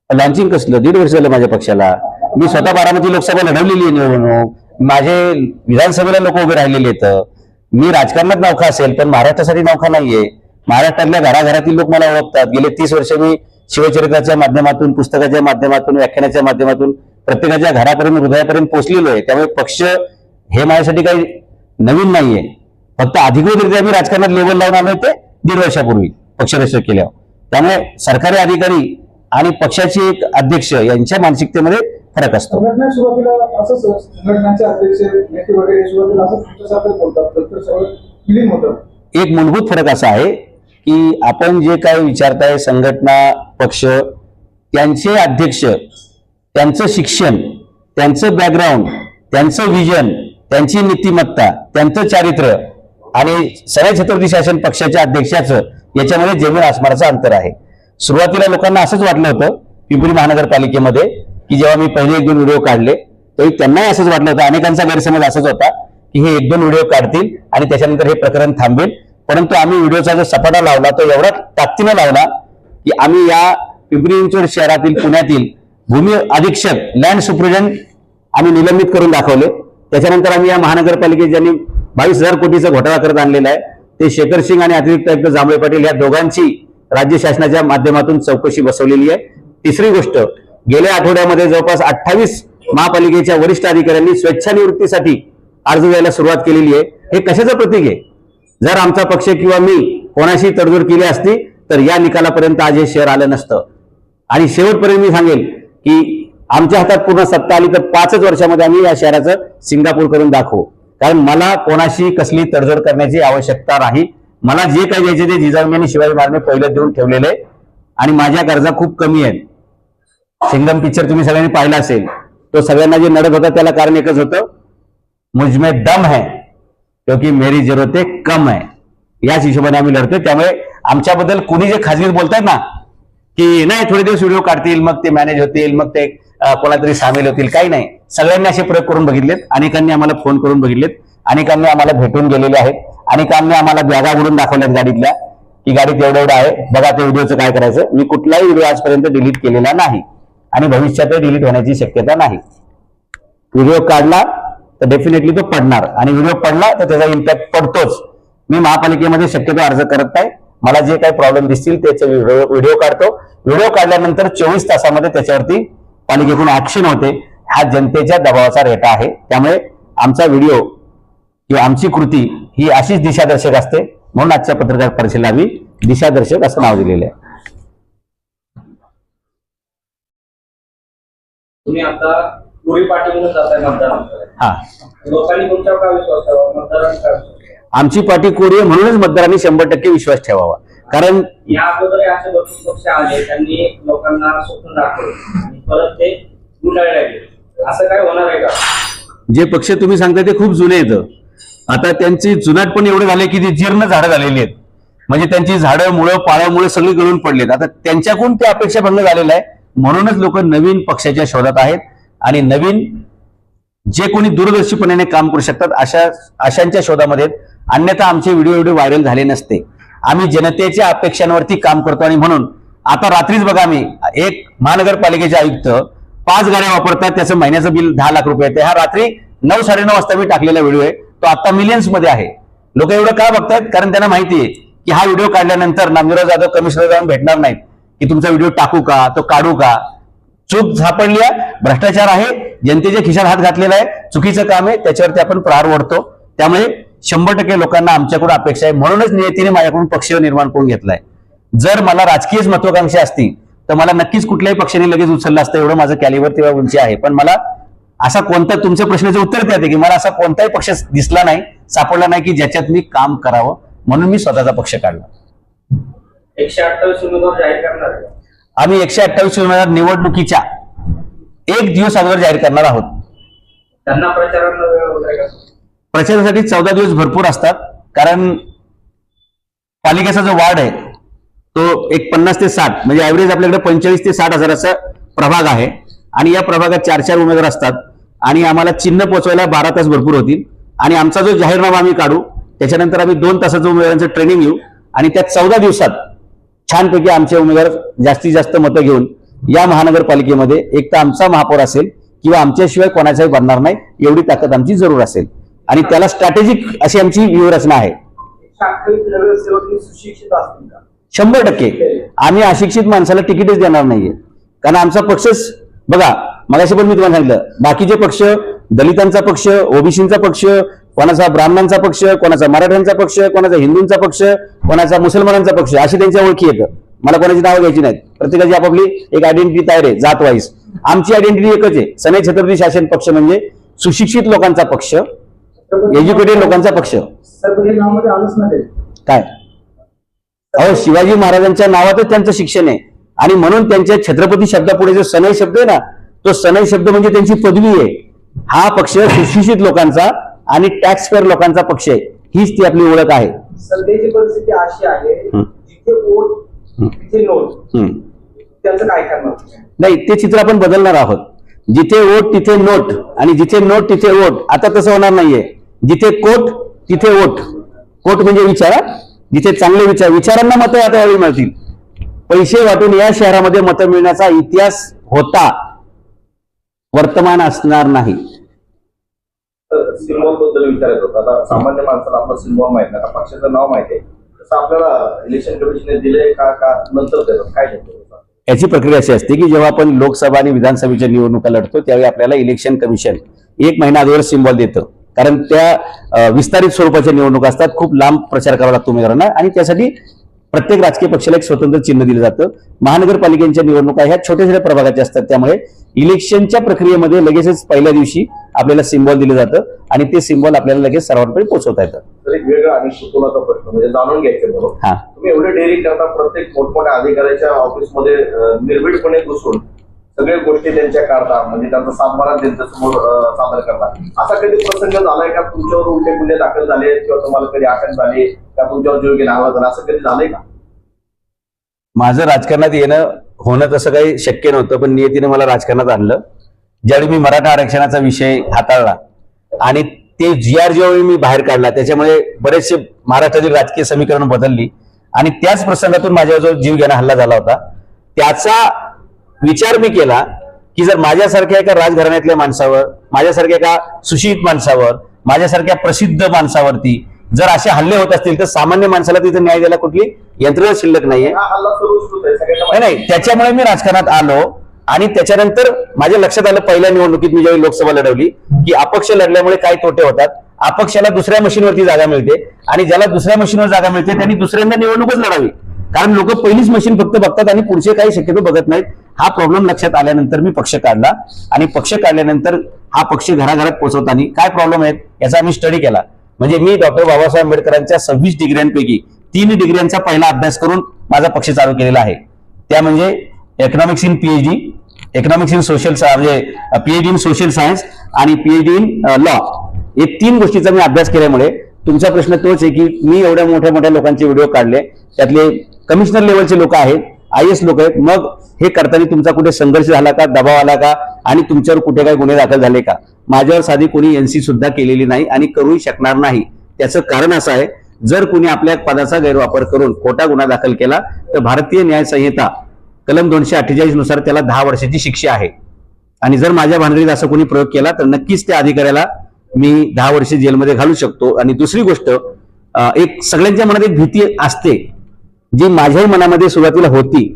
लॉन्चिंग कसलं, 1.5 वर्ष झालं माझ्या पक्षाला. मी स्वतः बारामती लोकसभा लढवलेली आहे निवडणूक. माझे विधानसभेला लोक उभे राहिलेले आहेत. मी राजकारणात नौका असेल पण महाराष्ट्रासाठी नौका नाहीये. महाराष्ट्रातल्या घराघरातील लोक मला ओळखतात. गेले 30 वर्ष मी शिवचरित्राच्या माध्यमातून, पुस्तकाच्या माध्यमातून, व्याख्यानाच्या माध्यमातून प्रत्येकाच्या घरापर्यंत, हृदयापर्यंत पोहोचलेलो आहे. त्यामुळे पक्ष हे माझ्यासाठी काही नवीन नाहीये. फक्त अधिकृतरित्या मी राजकारणात लेवल लावून आलोय ते 1.5 वर्षापूर्वी पक्षरक्षक केल्यावर. त्यामुळे सरकारी अधिकारी आणि पक्षाचे एक अध्यक्ष यांच्या मानसिकतेमध्ये फरक असतो. संघटना सुरुवातीला असं संघटनाचे अध्यक्ष नेते वगैरे सुरुवातीला असं तुमच्यासारखं बोलतात, नंतर सगळं विलीन होतं. एक मूलभूत फरक असा आहे की आपण जे काय विचारताय, संघटना, पक्ष, त्यांचे अध्यक्ष, त्यांचं शिक्षण, त्यांचं बॅकग्राऊंड, त्यांचं विजन, त्यांची नीतिमत्ता, त्यांचं चारित्र्य आणि सनई छत्रपती शासन पक्षाच्या अध्यक्षाचं याच्यामध्ये जमीन आसमानाचं अंतर आहे. सुरुवातीला लोकांना असंच वाटलं होतं पिंपरी महानगरपालिकेमध्ये की जेव्हा मी पहिले 1-2 व्हिडिओ काढले तरी त्यांनाही असंच वाटलं होतं. अनेकांचा गैरसमज असाच होता की हे 1-2 व्हिडिओ काढतील आणि त्याच्यानंतर हे प्रकरण थांबेल. परंतु आम्ही व्हिडिओचा जो सपाटा लावला तो एवढा ताकदीने लावला की आम्ही या पिंपरी चिंचवड शहरातील, पुण्यातील भूमी अधीक्षक, लँड सुप्रिटेंडेंट आम्ही निलंबित करून दाखवले. त्याच्यानंतर आम्ही या महानगरपालिकेत ज्यांनी 22,000 कोटीचा घोटाळा करत आणलेला आहे ते शेखर सिंग आणि अतिरिक्त आयुक्त जांभळे पाटील या दोघांची राज्य शासनाच्या माध्यमातून चौकशी बसवलेली आहे. तिसरी गोष्ट, गेल्या आठवड्यामध्ये जवळपास 28 महापालिकेच्या वरिष्ठ अधिकाऱ्यांनी स्वेच्छानिवृत्तीसाठी अर्ज द्यायला सुरुवात केलेली आहे. हे कशाचं प्रतीक आहे? जर आमचा पक्ष किंवा मी कोणाशी तडजोड केली असती तर या निकालापर्यंत आज हे शहर आलं नसतं. आणि शेवटपर्यंत मी सांगेल की आमच्या हातात पूर्ण सत्ता आली तर 5च वर्षामध्ये आम्ही या शहराचं सिंगापूर करून दाखवू. कारण मला कोणाशी कसली तडजोड करण्याची आवश्यकता नाही. मला जे काही द्यायचे ते जिजाऊ आणि शिवाजी महाराजांनी पहिलं देऊन ठेवलेले आहे आणि माझ्या गरजा खूप कमी आहेत. सिंगम पिक्चर तुम्ही सगळ्यांनी पाहिला असेल. तो सगळ्यांना जे नडत होता त्याला कारण एकच होतं, मुझमे दम है क्योंकि मेरी जरूरतें कम है. याच हिशोबाने आम्ही लढतोय. त्यामुळे आमच्याबद्दल कोणी जे खाजगीत बोलतात ना की नाही थोडे दिवस व्हिडिओ काढतील मग ते मॅनेज होतील मग ते कोणातरी सामील होतील, काही नाही. सगळ्यांनी असे प्रयोग करून बघितलेत. अनेकांनी आम्हाला फोन करून बघितलेत, अनेकांनी आम्हाला भेटून गेलेले आहेत, अनेकांनी आम्हाला बॅगा भरून दाखवल्यात गाडीतल्या की गाडीत एवढं आहे बघा ते व्हिडिओचं काय करायचं. मी कुठलाही व्हिडिओ आजपर्यंत डिलीट केलेला नाही आणि भविष्यातही डिलीट होण्याची शक्यता नाही. व्हिडिओ काढला तर डेफिनेटली तो पडणार आणि व्हिडिओ पडला तर त्याचा इम्पॅक्ट पडतोच. मी महापालिकेमध्ये शक्यतो अर्ज करत नाही. मला जे काही प्रॉब्लेम दिसतील त्याचे व्हिडिओ काढतो. व्हिडिओ काढल्यानंतर 24 तासामध्ये त्याच्यावरती पालिकेतून ऍक्शन होते. हा जनतेच्या दबावाचा रेटा आहे. त्यामुळे आमचा व्हिडिओ किंवा आमची कृती ही अशीच दिशादर्शक असते. म्हणून आजच्या पत्रकार परिषदेला आम्ही दिशादर्शक असं नाव दिलेलं आहे. तुम्ही आता पुरी पाठी म्हणून जाताय मतदारांकडे. हा, लोकांनी तुमच्यावर काय विश्वास ठेवा, मतदारांनी काय विश्वास ठेवा? आमची पार्टी कोरी आहे म्हणूनच मतदारांनी 100% विश्वास ठेवावा. कारण या अगोदर असे भरपूर पक्ष आले, त्यांनी लोकांना स्वप्न दाखवलं आणि परत ते गुंडाळले गेले. असं काय होणार आहे का? जे पक्ष तुम्ही सांगता ते खूप जुने आहेत. आता त्यांची जुनाट पण एवढे झाले की ते जीर्ण झाडं झालेली आहेत. म्हणजे त्यांची झाडं, मुळं, पाळं सगळी गळून पडलेत. आता त्यांच्याकडून ते अपेक्षा भंग झालेला आहे. म्हणूनच लोक नवीन पक्षाच्या शोधात आहेत आणि नवीन जे कोणी दूरदर्शीपणाने काम करू शकतात अशांच्या शोधामध्ये. अन्यथा आमचे व्हिडिओ एवढे व्हायरल झाले नसते. आम्ही जनतेच्या अपेक्षांवरती काम करतो आणि म्हणून आता रात्रीच बघा, आम्ही एक महानगरपालिकेचे आयुक्त 5 गाड्या वापरतात, त्याचं महिन्याचं बिल 10 लाख रुपये येते. हा रात्री 9-9:30 वाजता मी टाकलेला व्हिडिओ आहे. तो आता मिलियन्स मध्ये आहे. लोक एवढं का बघतायत? कारण त्यांना माहिती आहे की हा व्हिडिओ काढल्यानंतर नामदेवराव जाधव कमिशनर जाऊन भेटणार नाहीत की तुमचा व्हिडिओ टाकू का, तो काढू का. चूक सापडली आहे, भ्रष्टाचार आहे, जनतेच्या खिशात हात घातलेला आहे, चुकीचं काम आहे, त्याच्यावरती आपण प्रहार ओढतो. त्यामुळे 100% लोकांना आमच्याकडून अपेक्षा आहे. म्हणूनच नियतीने माझ्याकडून पक्ष निर्माण करून घेतलाय. जर मला राजकीय महत्वाकांक्षा असती तर मला नक्कीच कुठल्याही पक्षाने लगेच उचललं असतं. एवढं माझं कॅलिबर तेव्हा उंची आहे. पण मला असा कोणता, तुमच्या प्रश्नाचं उत्तर द्या की मला असा कोणताही पक्ष दिसला नाही, सापडला नाही की ज्याच्यात मी काम करावं. म्हणून मी स्वतःचा पक्ष काढला. 128 उमेदवार जाहीर करणार आहे. आम्ही 128 उमेदवार निवडणुकीच्या 1 दिवस अगोदर जाहीर करणार आहोत. त्यांना प्रचारांना वेळ वगैरे का? प्रचारासाठी 14 दिवस भरपूर असतात. कारण पालिकेचा जो वार्ड आहे तो एक 50 ते 60 म्हणजे ऍव्हरेज आपल्याकडे 25 ते 60 हजाराचा प्रभाग आहे आणि या प्रभागात 4-4 उमेदवार असतात आणि आम्हाला चिन्ह पोहोचवायला 12 तास भरपूर होतील. आणि आमचा जो जाहीरनामा आम्ही काढू त्याच्यानंतर आम्ही 2 तासाचं उमेदवारांचं ट्रेनिंग घेऊ आणि त्या 14 दिवसात छानपैकी आमचे उमेदवार जास्तीत जास्त मतं घेऊन या महानगरपालिकेमध्ये एक तर आमचा महापौर असेल किंवा आमच्याशिवाय कोणाचाही बनणार नाही, एवढी ताकद आमची जरूर असेल आणि त्याला स्ट्रॅटेजिक अशी आमची व्यूहरचना आहे. 128 नगरसेवक हे सुशिक्षित असतील का? 100% आम्ही अशिक्षित माणसाला तिकीटच देणार नाहीये. कारण आमचा पक्षच बघा, मगाशी पण मी तुम्हाला सांगितलं, बाकीचे पक्ष, दलितांचा पक्ष, ओबीसींचा पक्ष, कोणाचा ब्राह्मणांचा पक्ष, कोणाचा मराठ्यांचा पक्ष, कोणाचा हिंदूंचा पक्ष, कोणाचा मुसलमानांचा पक्ष, अशी त्यांच्या ओळखी येतं. मला कोणाची नावं घ्यायची नाहीत, प्रत्येकाची आपापली एक आयडेंटिटी तयार आहे जात वाईज. आमची आयडेंटिटी एकच आहे, सनई छत्रपती शासन पक्ष म्हणजे सुशिक्षित लोकांचा पक्ष, एज्युकेटेड लोकांचा पक्ष. सर पण हे नावामध्ये आलंच नाही. काय अहो, शिवाजी महाराजांच्या नावातच त्यांचं शिक्षण आहे आणि म्हणून त्यांच्या छत्रपती शब्दापुढे जो सनई शब्द आहे ना, तो सनई शब्द म्हणजे त्यांची पदवी आहे. हा पक्ष सुशिक्षित लोकांचा आणि टॅक्स पेअर लोकांचा पक्ष आहे, हीच ती आपली ओळख आहे. सध्याची परिस्थिती अशी आहे, जिथे वोट तिथे नोट, त्याचं काय करणार? नाही, ते चित्र आपण बदलणार आहोत. जिथे वोट तिथे नोट आणि जिथे नोट तिथे वोट. आता तसं होणार नाहीये. जिथे कोट तिथे वोट. कोट म्हणजे विचारा, जिथे चांगले विचार, विचारांना मतं आता यावेळी मिळतील. पैसे वाटून या शहरामध्ये मतं मिळण्याचा इतिहास होता, वर्तमान असणार नाही. सिम्बॉल बद्दल विचारायचं होतं. आता सामान्य माणसाला आपलं सिम्बॉल माहित नाही, आता पक्षाचं नाव माहिती आहे, तसं आपल्याला इलेक्शन कमिशनने दिले का नंतर देतात, काय घेतो? याची प्रक्रिया अशी असते की जेव्हा आपण लोकसभा आणि विधानसभेच्या निवडणुका लढतो त्यावेळी आपल्याला इलेक्शन कमिशन 1 महिना अगोदर सिम्बॉल देतं. कारण त्या विस्तारित स्वरूपाच्या निवडणुका असतात, खूप लांब प्रचार करावा लागतो उमेदवारांना आणि त्यासाठी प्रत्येक राजकीय पक्षाला एक स्वतंत्र चिन्ह दिलं जातं. महानगरपालिकेच्या निवडणुका ह्या छोट्या छोट्या प्रभागाच्या असतात, त्यामुळे इलेक्शनच्या प्रक्रियेमध्ये लगेचच पहिल्या दिवशी आपल्याला सिम्बॉल दिलं जातं आणि ते सिम्बॉल आपल्याला लगेच सर्वांपर्यंत पोहोचवता येतं. तर एक वेगळा आणि कुतूहलाचा प्रश्न म्हणजे जाणून घ्यायचं म्हणून, तुम्ही एवढे डेअरिंग करता, प्रत्येक मोठमोठ्या अधिकाऱ्याच्या ऑफिसमध्ये निर्भीडपणे घुसून सगळ्या गोष्टी त्यांच्या काढता, म्हणजे त्यांचा सातबारा त्यांच्या समोर सादर करता. असा कधी प्रसंग झालाय का तुमच्यावर उलटे गुन्हे दाखल झाले किंवा तुम्हाला कधी अटक झाली का तुमच्यावर जीव घेणं हवा झाला, असं कधी झालंय का? माझं राजकारणात येणं होणं तसं काही शक्य नव्हतं, पण नियतीने मला राजकारणात आणलं. ज्यावेळी मी मराठा आरक्षणाचा विषय हाताळला आणि ते GR ज्यावेळी मी बाहेर काढला, त्याच्यामुळे बरेचसे महाराष्ट्रातील राजकीय समीकरण बदलली आणि त्याच प्रसंगातून माझ्यावर जो जीव घेणा हल्ला झाला होता, त्याचा विचार मी केला की जर माझ्यासारख्या एका राजघराण्यातल्या माणसावर, माझ्यासारख्या एका सुशिक्षित माणसावर, माझ्यासारख्या प्रसिद्ध माणसावरती जर असे हल्ले होत असतील तर सामान्य माणसाला तिथे न्याय द्यायला कुठली यंत्रणा शिल्लक नाहीये. नाही, त्याच्यामुळे मी राजकारणात आलो आणि त्याच्यानंतर माझ्या लक्षात आलं पहिल्या निवडणुकीत मी ज्यावेळी लोकसभा लढवली की अपक्ष लढल्यामुळे काय तोटे होतात. अपक्षाला दुसऱ्या मशीनवरती जागा मिळते आणि ज्याला दुसऱ्या मशीनवर जागा मिळते त्यांनी दुसऱ्यांदा निवडणूकच लढावी, कारण लोक पहिलीच मशीन फक्त बघतात आणि पुढचे काही शक्यतो बघत नाहीत. हा प्रॉब्लेम लक्षात आल्यानंतर मी पक्ष काढला आणि पक्ष काढल्यानंतर हा पक्ष घराघरात पोहोचवताना काय प्रॉब्लेम आहेत याचा आम्ही स्टडी केला. म्हणजे मी डॉक्टर बाबासाहेब आंबेडकरांच्या 26 डिग्र्यांपैकी 3 डिग्र्यांचा पहिला अभ्यास करून माझा पक्ष चालू केलेला आहे. त्या म्हणजे economics in PhD, economics in social, म्हणजे PhD इन सोशल सायन्स आणि PhD इन लॉ. हे 3 गोष्टीचा मी अभ्यास केल्यामुळे तुमचा प्रश्न तोच आहे की मी एवढ्या मोठ्या मोठ्या लोकांचे व्हिडिओ काढले, त्यातले कमिशनर लेवलचे लोक आहेत, IAS लोक आहेत. मग हे करताना तुमचा कुठे संघर्ष झाला का, दबाव आला का आणि तुमच्यावर कुठे काही गुन्हे दाखल झाले का? माझ्यावर साधी कोणी NC सुद्धा केलेली नाही आणि करूही शकणार नाही. त्याचं कारण असं आहे, जर कुणी आपल्या पदाचा गैरवापर करून खोटा गुन्हा दाखल केला तर भारतीय न्याय संहिता कलम 248 नुसार त्याला 10 वर्षाची शिक्षा आहे आणि जर माझ्या भानगडीत असं कोणी प्रयोग केला तर नक्कीच त्या अधिकाऱ्याला मी 10 वर्ष जेलमध्ये घालू शकतो. आणि दुसरी गोष्ट, एक सगळ्यांच्या मनात एक भीती असते जी माझ्याही मनामध्ये सुरुवातीला होती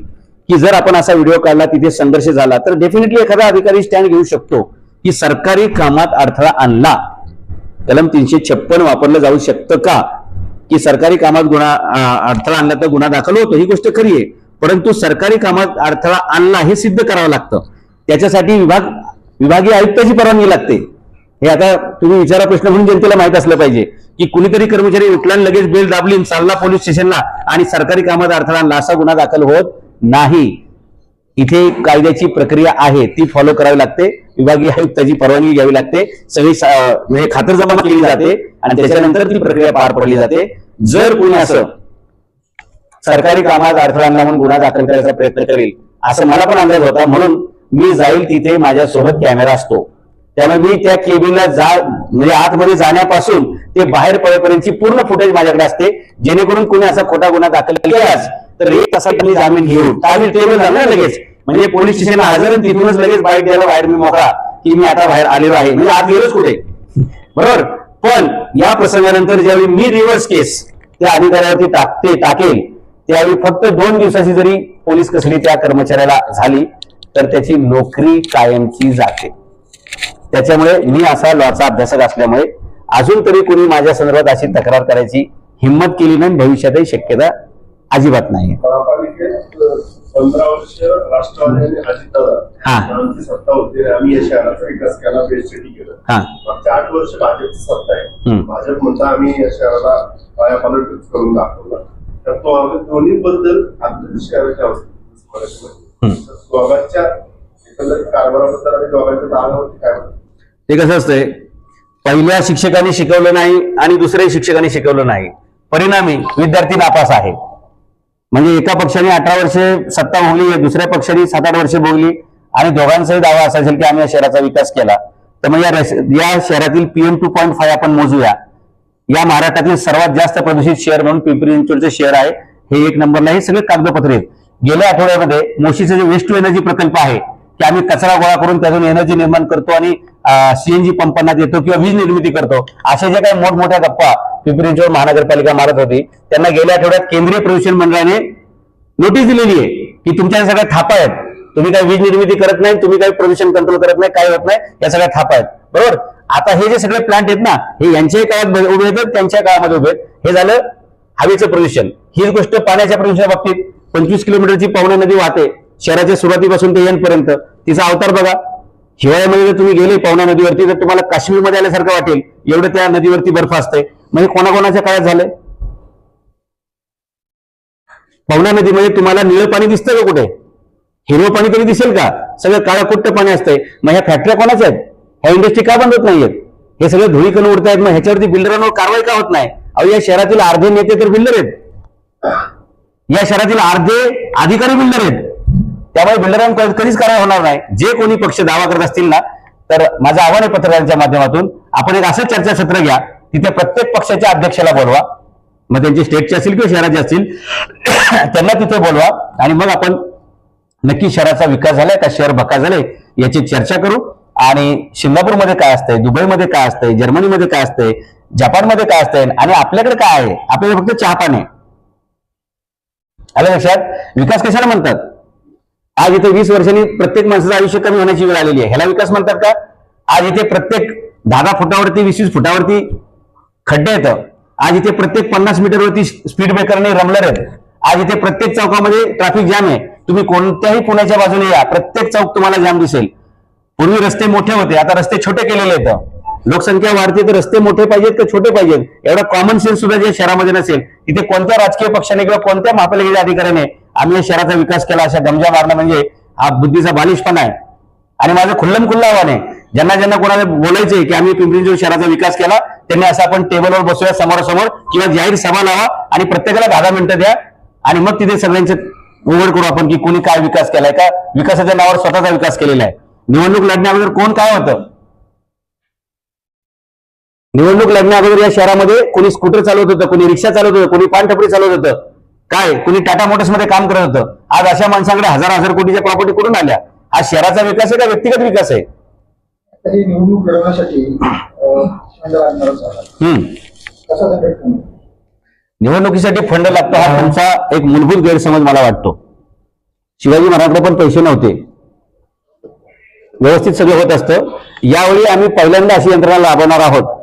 की जर आपण असा व्हिडिओ काढला, तिथे संघर्ष झाला तर डेफिनेटली एखादा अधिकारी स्टँड घेऊ शकतो की सरकारी कामात अडथळा आणला, कलम 356 वापरलं जाऊ शकतं का, की सरकारी कामात अडथळा आणला तर गुन्हा दाखल होतो, ही गोष्ट खरी आहे. परंतु सरकारी कामात अडथळा आणला हे सिद्ध करावं लागतं. त्याच्यासाठी विभागीय आयुक्ताची परवानगी लागते. हे आता तुम्ही विचारा प्रश्न म्हणून जनतेला माहित असलं पाहिजे की कुणीतरी कर्मचारी उठला लगेच बेल दाबली, चालला पोलीस स्टेशनला आणि सरकारी कामात अडथळा आणला, असा गुन्हा दाखल होत नाही. इथे कायद्याची प्रक्रिया आहे, ती फॉलो करावी लागते. विभागीय आयुक्ताची परवानगी घ्यावी लागते, सगळी म्हणजे खातरजमा केली जाते आणि त्याच्यानंतर ती प्रक्रिया पार पडली जाते. जर कोणी असं सरकारी कामात अडथळा आणला म्हणून गुन्हा दाखल करायचा प्रयत्न करेल, असं मला पण अंदाज होता, म्हणून मी जाईल तिथे माझ्यासोबत कॅमेरा असतो. त्यामुळे मी त्या केबिनला म्हणजे आतमध्ये जाण्यापासून ते बाहेर पडेपर्यंतची पूर्ण फुटेज माझ्याकडे असते, जेणेकरून कोणी असा खोटा गुन्हा दाखल केलाच तर 1 तासात मी जामीन घेऊन ताबील टेबल झालं लगेच, म्हणजे पोलीस स्टेशनला हजर आणि तिथूनच लगेच बाईक द्यायला बाहेर मी मोकळा की मी आता बाहेर आलेलो आहे, म्हणजे आत गेलोच कुठे. बरोबर. पण या प्रसंगानंतर ज्यावेळी मी रिव्हर्स केस त्या अधिकाऱ्यावरती टाकेल त्यावेळी फक्त 2 दिवसाची जरी पोलीस कस्टडी त्या कर्मचाऱ्याला झाली तर त्याची नोकरी कायमची जाते. त्याच्यामुळे मी असा लॉचा अभ्यासक असल्यामुळे अजून तरी कोणी माझ्या संदर्भात अशी तक्रार करायची हिंमत केली नाही, भविष्यातही शक्यता अजिबात नाही. महापालिकेत 15 वर्ष राष्ट्रवादी आणि अजितदादा यांची सत्ता होती. आम्ही या शहराचा विकास केला, बेस्टडी केलं. मागच्या 8 वर्ष भाजपची सत्ता आहे. भाजप म्हणता आम्ही या शहराला पायापालट करून दाखवला. तर तो आम्ही दोन्ही बद्दल आपल्या शहराच्या अवस्थेत दोघांच्या एकंदरीत कारभाराबद्दल आणि दोघांच्या दाव्यावरती काय म्हणतात? ते कसं असतंय, पहिल्या शिक्षकांनी शिकवलं नाही आणि दुसऱ्या शिक्षकांनी शिकवलं नाही, परिणामी विद्यार्थी नापास आहे. म्हणजे एका पक्षाने 18 वर्षे सत्ता भोगली, दुसऱ्या पक्षाने 7-8 वर्षे भोगली आणि दोघांचाही दावा असा असेल की आम्ही या शहराचा विकास केला. तर मग या शहरातील PM 2.5 आपण मोजूया. या महाराष्ट्रातील सर्वात जास्त प्रदूषित शहर म्हणून पिंपरी चिंचवडचे शहर आहे, हे 1 नंबरला. हे सगळे कागदपत्र आहेत. गेल्या आठवड्यामध्ये मोशीचा जे वेस्ट टू एनर्जी प्रकल्प आहे की आम्ही कचरा गोळा करून त्यातून एनर्जी निर्माण करतो आणि CNG पंपांना देतो किंवा वीज निर्मिती करतो, अशा ज्या काही मोठमोठ्या गप्पा पिंपरी चिंचवड महानगरपालिका मारत होती त्यांना गेल्या आठवड्यात केंद्रीय प्रदूषण मंडळाने नोटीस दिलेली आहे की तुमच्या सगळ्या थापा आहेत, तुम्ही काही वीज निर्मिती करत नाही, तुम्ही काही प्रदूषण कंट्रोल करत नाही, काय होत नाही, या सगळ्या थापा आहेत. बरोबर. आता हे जे सगळे प्लांट आहेत ना, हे यांच्याही काळात उभे येतात, त्यांच्या काळामध्ये उभे आहेत. हे झालं हवेचं प्रदूषण. हीच गोष्ट पाण्याच्या प्रदूषणाच्या बाबतीत 25 किलोमीटरची पवना नदी वाहते शहराच्या सुरुवातीपासून ते एंडपर्यंत. तिचा अवतार बघा. हिवाळ्यामध्ये जर तुम्ही गेले पवना नदीवरती तर तुम्हाला काश्मीरमध्ये आल्यासारखं वाटेल, एवढं त्या नदीवरती बर्फ असते. म्हणजे कोणाकोणाच्या काळात झालंय? पवना नदीमध्ये तुम्हाला निळं पाणी दिसतं का कुठे? हिरवं पाणी तरी दिसेल का? सगळं काळाकुट्ट पाणी असतंय. मग ह्या फॅक्टऱ्या कोणाच्या आहेत? ह्या इंडस्ट्री का बंद होत नाहीयेत? हे सगळे धुळीकण उडतायत, मग ह्याच्यावरती बिल्डरांवर कारवाई का होत नाही? अहो, या शहरातील अर्धे नेते तर बिल्डर आहेत, या शहरातील अर्धे अधिकारी बिल्डर आहेत. त्यामुळे बिल्डरांवर कधीच कारवाई होणार नाही. जे कोणी पक्ष दावा करत असतील ना, तर माझं आव्हान आहे पत्रकारांच्या माध्यमातून, आपण एक असं चर्चासत्र घ्या, तिथे प्रत्येक पक्षाच्या अध्यक्षाला बोलवा, मग त्यांचे स्टेटचे असतील किंवा शहराचे असतील त्यांना तिथे बोलवा आणि मग आपण नक्की शहराचा विकास झालाय का, शहर भकास झालंय याची चर्चा करू. आणि सिंगापूरमध्ये काय असतंय, दुबईमध्ये काय असतंय, जर्मनीमध्ये काय असतंय, जपानमध्ये काय असतंय आणि आपल्याकडे काय आहे? आपल्याकडे फक्त चहा पाणी. आलं लक्षात? विकास कशाला म्हणतात? आज इथे 20 वर्षांनी प्रत्येक माणसाचं आयुष्य कमी होण्याची वेळ आलेली आहे, ह्याला विकास म्हणतात का? आज इथे प्रत्येक 10 फुटावरती 20 फुटावरती खड्डे येतं. आज इथे प्रत्येक 50 मीटरवरती स्पीड ब्रेकरने रमलर आहेत. आज इथे प्रत्येक चौकामध्ये ट्रॅफिक जाम आहे. तुम्ही कोणत्याही पुण्याच्या बाजूने या, प्रत्येक चौक तुम्हाला जाम दिसेल. पूर्वी रस्ते मोठे होते, आता रस्ते छोटे केलेले आहेत. लोकसंख्या वाढते तर रस्ते मोठे पाहिजेत का छोटे पाहिजेत, एवढा कॉमन सेन्स सुद्धा जे शहरामध्ये नसेल, तिथे कोणत्या राजकीय पक्षाने किंवा कोणत्या महापालिकेच्या अधिकाऱ्याने आम्ही या शहराचा विकास केला अशा गमजा मारणं म्हणजे हा बुद्धीचा बालिशपणा आहे. आणि माझं खुल्लम आव्हान आहे, ज्यांना ज्यांना कोणाला बोलायचंय की आम्ही पिंपरी चिंचवड शहराचा विकास केला, त्यांनी असं आपण टेबलवर बसूया समोरासमोर किंवा जाहीर सभा लावा आणि प्रत्येकाला 10 मिनिटं द्या आणि मग तिथे सगळ्यांचे उघड करू आपण की कोणी काय विकास केलाय का, विकासाच्या नावावर स्वतःचा विकास केलेला आहे. निवडणूक लढण्या अगोदर कोण काय होतं? निवडणूक लढण्या अगोदर या शहरामध्ये कोणी स्कूटर चालवत होतं, कोणी रिक्षा चालवत होतं, कोणी पानटपरी चालवत होतं, काय कोणी टाटा मोटर्स मध्ये काम करत होतं. आज अशा माणसांकडे हजार कोटीच्या प्रॉपर्टी कुठून आल्या? हा शहराचा विकास आहे का व्यक्तिगत विकास आहे? ही निवडणूक लढवण्यासाठी निवडणुकीसाठी फंड लागतो हा तुमचा एक मूलभूत गैरसमज मला वाटतो. शिवाजी महाराजांकडे पण पैसे नव्हते, व्यवस्थित सगळं होत असतं. यावेळी आम्ही पहिल्यांदा अशी यंत्रणा राबवणार आहोत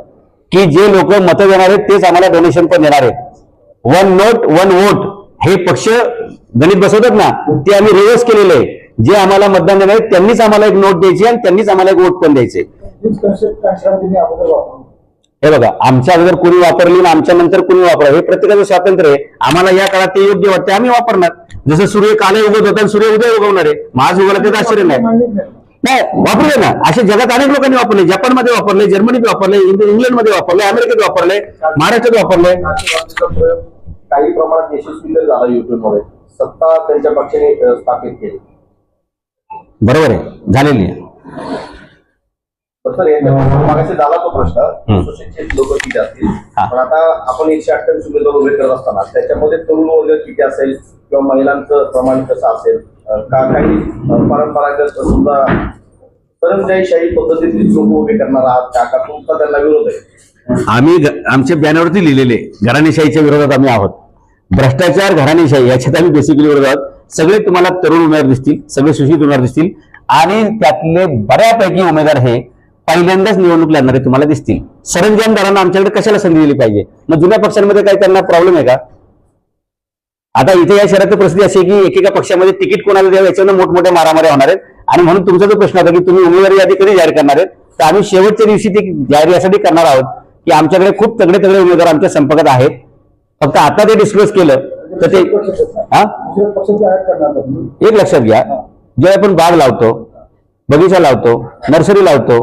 की जे लोक मतं देणार आहेत तेच आम्हाला डोनेशन पण देणार आहेत. 1 नोट 1 वोट हे पक्ष गणित बसवतात ना, ते आम्ही रिव्हर्स केलेलं आहे. जे आम्हाला मतदान देणार आहेत त्यांनीच आम्हाला एक नोट द्यायची आणि त्यांनीच आम्हाला एक वोट पण द्यायचे. हे बघा, आमच्या अगोदर कुणी वापरली आणि आमच्या नंतर कुणी वापरा, हे प्रत्येकाचं स्वातंत्र्य आहे. आम्हाला या काळात ते योग्य वाटते आम्ही वापरणार. जसं सूर्य काले उगवत होता सूर्य उदय उगवणार आहे, माझ उगवला त्याचं आश्चर्य नाही वापरले ना. असे जगात अनेक लोकांनी वापरले, जपानमध्ये वापरले, जर्मनीत वापरले, इंग्लंडमध्ये वापरले, अमेरिकेत वापरले, महाराष्ट्रात वापरले. काही प्रमाणात यशस्वी झाला युट्यूबमध्ये, सत्ता त्यांच्या पक्षाने स्थापित केली. बरोबर आहे, झालेली आहे. सर मागाशी झाला तो प्रश्न सुशिक्षित लोक किती असतील, पण आता आपण 128 उमेदवार उभे करत असताना त्याच्यामध्ये तरुण वर्ग किती असेल किंवा महिलांचं प्रमाण कसं असेल, का काही परंपरागत सुद्धा सरंजाईशाही पद्धतीतील लोक उभे करणार आहात का तुमचा त्यांना विरोध आहे? आम्ही आमच्या बॅनरवरती लिहिलेले घराणेशाहीच्या विरोधात आम्ही आहोत. भ्रष्टाचार, घराणेशाही याच्यात आम्ही बेसिकली विरोध आहोत. सगळे तुम्हाला तरुण उमेदवार दिसतील, सगळे सुशिक्षित उमेदवार दिसतील आणि त्यातले बऱ्यापैकी उमेदवार हे पहिल्यांदाच निवडणूक लढणारे तुम्हाला दिसतील. सरंजामदारांना आमच्याकडे कशाला संधी दिली पाहिजे? मग जुन्या पक्षांमध्ये काही त्यांना प्रॉब्लेम आहे का? आता इथे या शहराची परिस्थिती अशी आहे की एकेका पक्षामध्ये तिकीट कोणाला द्यावं याच्यावर मोठमोठ्या मारामाऱ्या होणार आहेत. आणि म्हणून तुमचा जो प्रश्न होता की तुम्ही उमेदवारी यादी कधी जाहीर करणार आहेत, तर आम्ही शेवटच्या दिवशी ती जाहीर यासाठी करणार आहोत की आमच्याकडे खूप तगडे तगडे उमेदवार आमच्या संपर्कात आहेत. फक्त आता ते डिस्क्लोज केलं तर ते एक लक्षात घ्या, जे आपण बाग लावतो, बगीचा लावतो, नर्सरी लावतो,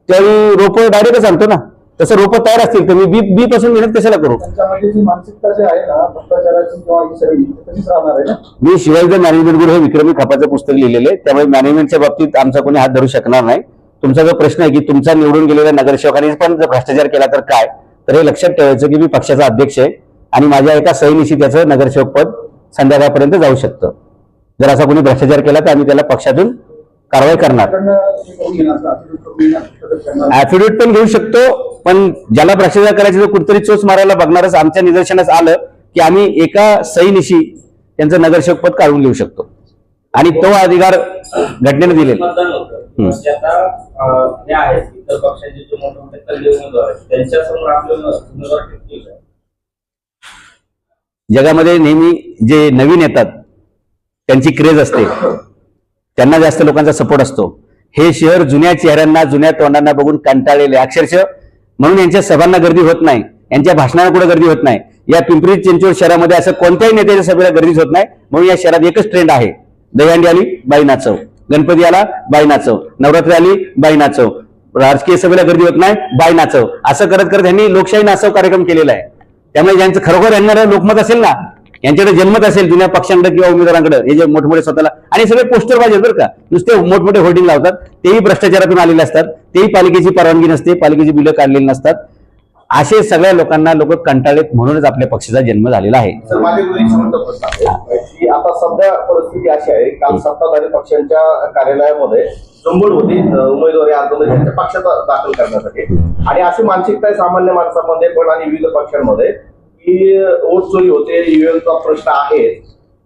त्यावेळी रोपं डायरेक्टच आणतो ना. तसं रोपं तयार असतील तर मी बी पासून मेहनत कशाला करू? त्यांच्यामध्ये जी मानसिकता जी आहे ना भ्रष्टाचाराची किंवा ही सगळी तशीच राहणार आहे ना. मी शिवाजी मॅनेजमेंट गुरु हे विक्रमी खपाचं पुस्तक लिहिलेले, त्यामुळे मॅनेजमेंटच्या बाबतीत आमचा कोणी हात धरू शकणार नाही. तुमचा जो प्रश्न आहे की तुमचा निवडून गेलेल्या नगरसेवकांनी पण जर भ्रष्टाचार केला तर काय, तर हे लक्षात ठेवायचं की मी पक्षाचा अध्यक्ष आहे आणि माझ्या एका सहीनिशी त्याचं नगरसेवक पद संध्याकाळपर्यंत जाऊ शकतं. जर असा कोणी भ्रष्टाचार केला तर आम्ही त्याला पक्षातून कारवाई करणार. ऍफिडेविट पण घेऊ शकतो, पण ज्याला भ्रष्टाचार करायचं तर कुठतरी चोच मारायला बघणारच आमच्या निदर्शनास आलं की आम्ही एका सहीनिशी त्यांचं नगरसेवक पद काढून घेऊ शकतो आणि तो अधिकार घटनेने दिलेला. मतदान होतं म्हणजे आता हे आहेत इतर पक्षाचे जे मोठे कल्ले उमेदवार आहेत त्यांच्यासमोर आपले उमेदवार टिकतील का? जगामध्ये नेहमी जे नवीन येतात त्यांची क्रेज असते, त्यांना जास्त लोकांचा सपोर्ट असतो. हे शहर जुन्या चेहऱ्यांना, जुन्या तोंडांना बघून कंटाळलेले अक्षरशः, म्हणून यांच्या सभांना गर्दी होत नाही, यांच्या भाषणांना कुठे गर्दी होत नाही. या पिंपरी चिंचवड शहरामध्ये असं कोणत्याही नेत्याच्या सभेला गर्दीच होत नाही. म्हणून या शहरात एकच ट्रेंड आहे, दहीहंडी आली बाई नाचव, गणपती आला बाई नाचव, नवरात्री आली बाई नाचव, राजकीय सभेला गर्दी होत नाही बाई नाचव. असं करत करत यांनी लोकशाही नाचव कार्यक्रम केलेला आहे. त्यामुळे ज्यांचं खरोखर येणारं लोकमत असेल ना, यांच्याकडे जन्मत असेल जुन्या पक्षांकडे किंवा उमेदवारांकडे, हे जे मोठमोठे स्वतःला आणि सगळे पोस्टर पाहिजे बरं का, नुसते मोठमोठे होर्डिंग लावतात, तेही भ्रष्टाचारातून आलेले असतात, तेही पालिकेची परवानगी नसते, पालिकेची बिलं काढलेली नसतात. असे सगळ्या लोकांना लोक कंटाळलेत, म्हणूनच आपल्या पक्षाचा जन्म झालेला आहे. सर माझे एक शेवटचा प्रश्न आहे की आता सध्या परिस्थिती अशी आहे, काल सत्ताधारी पक्षांच्या कार्यालयामध्ये जंबड होती उमेदवारी अर्ज त्यांच्या पक्षात दाखल करण्यासाठी, आणि अशी मानसिकता आहे सामान्य माणसामध्ये पण आणि विविध पक्षांमध्ये की वोट चोरी होते, ईव्हीएमचा प्रश्न आहे.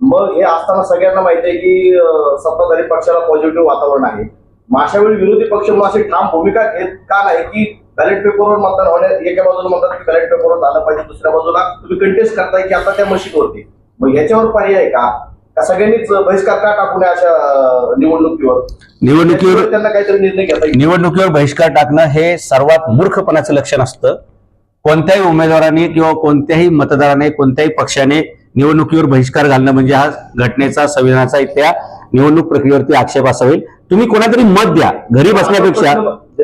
मग हे असताना सगळ्यांना माहिती आहे की सत्ताधारी पक्षाला पॉझिटिव्ह वातावरण आहे. मग अशा वेळी विरोधी पक्ष म्हणून अशी ठाम भूमिका घेत का नाही की बॅलेट पेपरवर मतदान होण्यात, एका बाजूला म्हणतात की बॅलेट पेपरवर झालं पाहिजे, दुसऱ्या बाजूला तुम्ही कंटेस्ट करताय की आता त्या मशीनवरती, मग याच्यावर पर्याय का सगळ्यांनीच बहिष्कार का टाकू नये अशा निवडणुकीवर त्यांना काहीतरी निर्णय घेता येईल? निवडणुकीवर बहिष्कार टाकणं हे सर्वात मूर्खपणाचं लक्षण असतं. कोणत्याही उमेदवाराने किंवा कोणत्याही मतदाराने, कोणत्याही पक्षाने निवडणुकीवर बहिष्कार घालणं म्हणजे हा घटनेचा, संविधानाचा त्या निवडणूक प्रक्रियेवरती आक्षेप असा होईल. तुम्ही कोणातरी मत द्या, घरी बसण्यापेक्षा.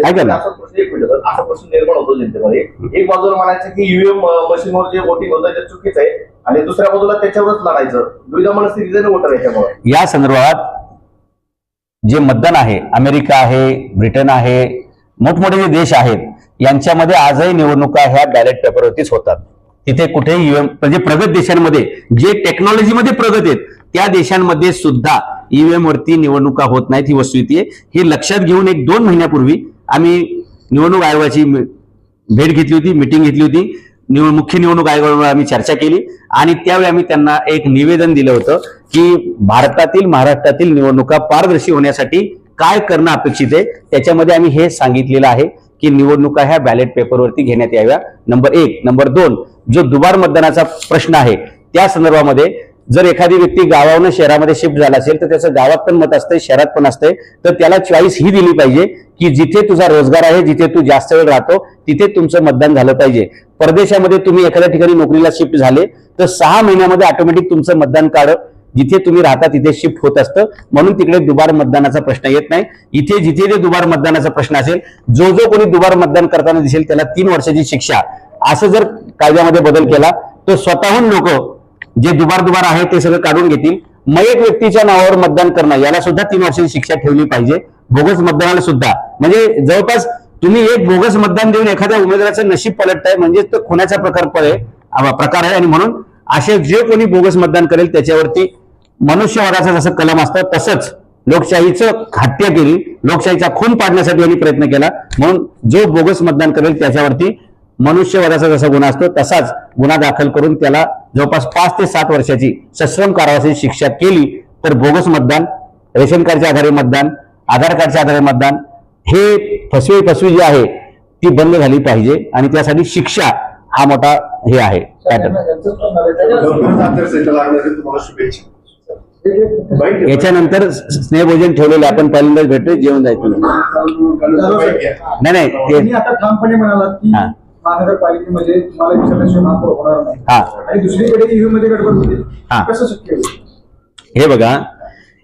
ऐका ना, असा प्रश्न निर्माण होतो जनतेमध्ये. एक बाजूला म्हणायचं की ईव्हीएम मशीनवर जे वोटिंग होतं ते चुकीचं आहे आणि दुसऱ्या बाजूला त्याच्यावरच लढायचं, दुविधा मनस्थितीचे वोटर आहे. त्यामुळे या संदर्भात जे मतदान आहे, अमेरिका आहे, ब्रिटन आहे, मोठमोठे जे देश आहेत, यांच्यामध्ये आजही निवडणुका ह्या बॅलेट पेपरवरतीच होतात. तिथे कुठेही ईव्हीएम, म्हणजे प्रगत देशांमध्ये जे टेक्नॉलॉजीमध्ये प्रगत आहेत त्या देशांमध्ये सुद्धा ईव्हीएम वरती निवडणुका होत नाहीत. ही वस्तुस्थिती आहे. हे लक्षात घेऊन 1-2 महिन्यापूर्वी आम्ही निवडणूक आयोगाची भेट घेतली होती, मिटिंग घेतली होती. मुख्य निवडणूक आयोगावर आम्ही चर्चा केली आणि त्यावेळी आम्ही त्यांना एक निवेदन दिलं होतं की भारतातील, महाराष्ट्रातील निवडणुका पारदर्शी होण्यासाठी काय करणं अपेक्षित आहे. त्याच्यामध्ये आम्ही हे सांगितलेलं आहे की निवडणुका ह्या बॅलेट पेपरवरती घेण्यात याव्या. नंबर 1. नंबर 2, जो दुबार मतदानाचा प्रश्न आहे त्या संदर्भामध्ये जर एखादी व्यक्ती गावावरून शहरामध्ये शिफ्ट झाला असेल तर त्याचं गावात पण मत असतंय, शहरात पण असतंय, तर त्याला चॉईस ही दिली पाहिजे की जिथे तुझा रोजगार आहे, जिथे तू जास्त वेळ राहतो तिथे तुमचं मतदान झालं पाहिजे. परदेशामध्ये तुम्ही एखाद्या ठिकाणी नोकरीला शिफ्ट झाले तर 6 महिन्यामध्ये ऑटोमॅटिक तुमचं मतदान कार्ड जिथे तुम्ही राहता तिथे शिफ्ट होत असतं. म्हणून तिकडे दुबार मतदानाचा प्रश्न येत नाही. इथे जिथे जे दुबार मतदानाचा प्रश्न असेल, जो कोणी दुबार मतदान करताना दिसेल त्याला 3 वर्षाची शिक्षा, असं जर कायद्यामध्ये बदल केला तर स्वतःहून लोक जे दुबार आहे ते सगळं काढून घेतील. मयत व्यक्तीच्या नावावर मतदान करणं याला सुद्धा 3 वर्षाची शिक्षा ठेवली पाहिजे. बोगस मतदानाला सुद्धा, म्हणजे जवळपास तुम्ही एक बोगस मतदान देऊन एखाद्या उमेदवाराचं नशीब पलटताय म्हणजे तो खुनाचा प्रकार आहे आणि म्हणून असे जे कोणी बोगस मतदान करेल त्याच्यावरती मनुष्यवधाचं जसं कलम असतं तसंच लोकशाहीचं हत्या केली, लोकशाहीचा खून पाडण्यासाठी यांनी प्रयत्न केला, म्हणून जो बोगस मतदान करेल त्याच्यावरती मनुष्यवधाचा जसा गुन्हा असतो तसाच गुन्हा दाखल करून त्याला जवळपास 5 ते 7 वर्षाची सश्रम कारावासाची शिक्षा केली तर बोगस मतदान, रेशन कार्डच्या आधारे मतदान, आधार कार्डच्या आधारे मतदान हे फसवी जी आहे ती बंद झाली पाहिजे आणि त्यासाठी शिक्षा हा मोठा हे आहे पॅटर्न. लवकरच आचारसंहिता लागणार आहे. तुम्हाला शुभेच्छा. याच्यानंतर स्नेहभोजन ठेवलेलं आपण पहिल्यांदाच भेटतो, जेवण जायचं नाही ते तुम्ही आता ठामपणे म्हणालात की हा. महानगरपालिकेमध्ये तुम्हाला विचारल्याशिवाय महापौर होणार नाही हा. आणि दुसरीकडे ईव्हीएम मध्ये गडबड होते, हा. कसं शक्य होईल? हे बघा,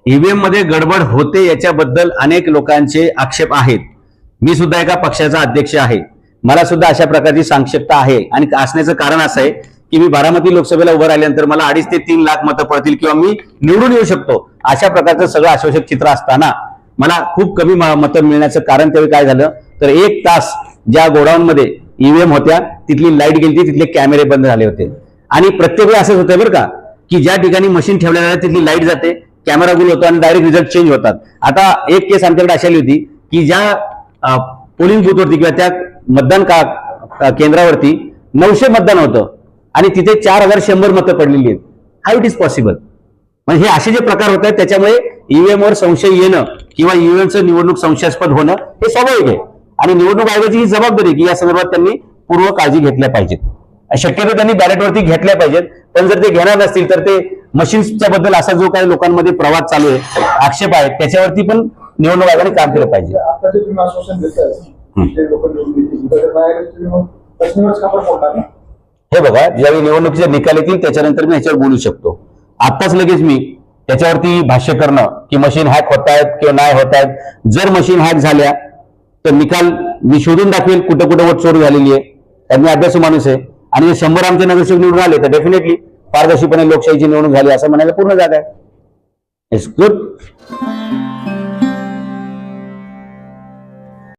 ईव्हीएम मध्ये गडबड होते याच्याबद्दल अनेक लोकांचे आक्षेप आहेत. मी सुद्धा एका पक्षाचा अध्यक्ष आहे, मला सुद्धा अशा प्रकारची सांक्षिकता आहे आणि असण्याचं कारण असं आहे की मी बारामती लोकसभेला उभं राहिल्यानंतर मला 2.5 ते 3 लाख मतं पडतील किंवा मी निवडून येऊ शकतो अशा प्रकारचं सगळं आश्वासक चित्र असताना मला खूप कमी मतं मिळण्याचं कारण त्यावेळी काय झालं तर 1 तास ज्या गोडाऊन मध्ये ईव्हीएम होत्या तिथली लाईट गेली, तिथले कॅमेरे बंद झाले होते आणि प्रत्येक वेळी असंच होतं बरं का की ज्या ठिकाणी मशीन ठेवलेलं आहे तिथली लाईट जाते, कॅमेरा गुल होतो आणि डायरेक्ट रिझल्ट चेंज होतात. आता एक केस आमच्याकडे अशी आली होती की ज्या पोलिंग बूथवरती किंवा त्या मतदान केंद्रावरती 900 मतदान होतं आणि तिथे 4100 मतं पडलेली आहेत. How it is possible? म्हणजे हे असे जे प्रकार होत आहेत त्याच्यामुळे ईव्हीएम वर संशय येणं किंवा ईव्हीएमचं निवडणूक संशयास्पद होणं हे स्वाभाविक आहे आणि निवडणूक आयोगाची ही जबाबदारी की या संदर्भात त्यांनी पूर्व काळजी घेतल्या पाहिजेत. शक्यतो त्यांनी बॅलेटवरती घेतल्या पाहिजेत, पण जर ते घेणार नसतील तर ते मशीन्सच्या बद्दल असा जो काही लोकांमध्ये प्रवाद चालू आहे, आक्षेप आहेत, त्याच्यावरती पण निवडणूक आयोगाने काम केलं पाहिजे. आता जे तुम्ही आश्वासन देताय ते लोक निवडून येतील, तर बाहेर तुम्ही मग प्रश्नावरच खापर फोडणार ना? हे बघा, ज्यावेळी निवडणुकीचे निकाल येतील त्याच्यानंतर मी याच्यावर बोलू शकतो. आत्ताच लगेच मी त्याच्यावरती भाष्य करणं की मशीन हॅक होत आहेत किंवा नाही होत आहेत, जर मशीन हॅक झाल्या तर निकाल मी शोधून दाखवेल कुठं कुठं वोट चोरी झालेली आहे. त्यात मी अभ्यासू माणूस आहे आणि 100 आमचे नगरसेवक निवडून आले तर डेफिनेटली पारदर्शीपणे लोकशाहीची निवडणूक झाली असं म्हणायला पूर्ण जागा आहे. It's good.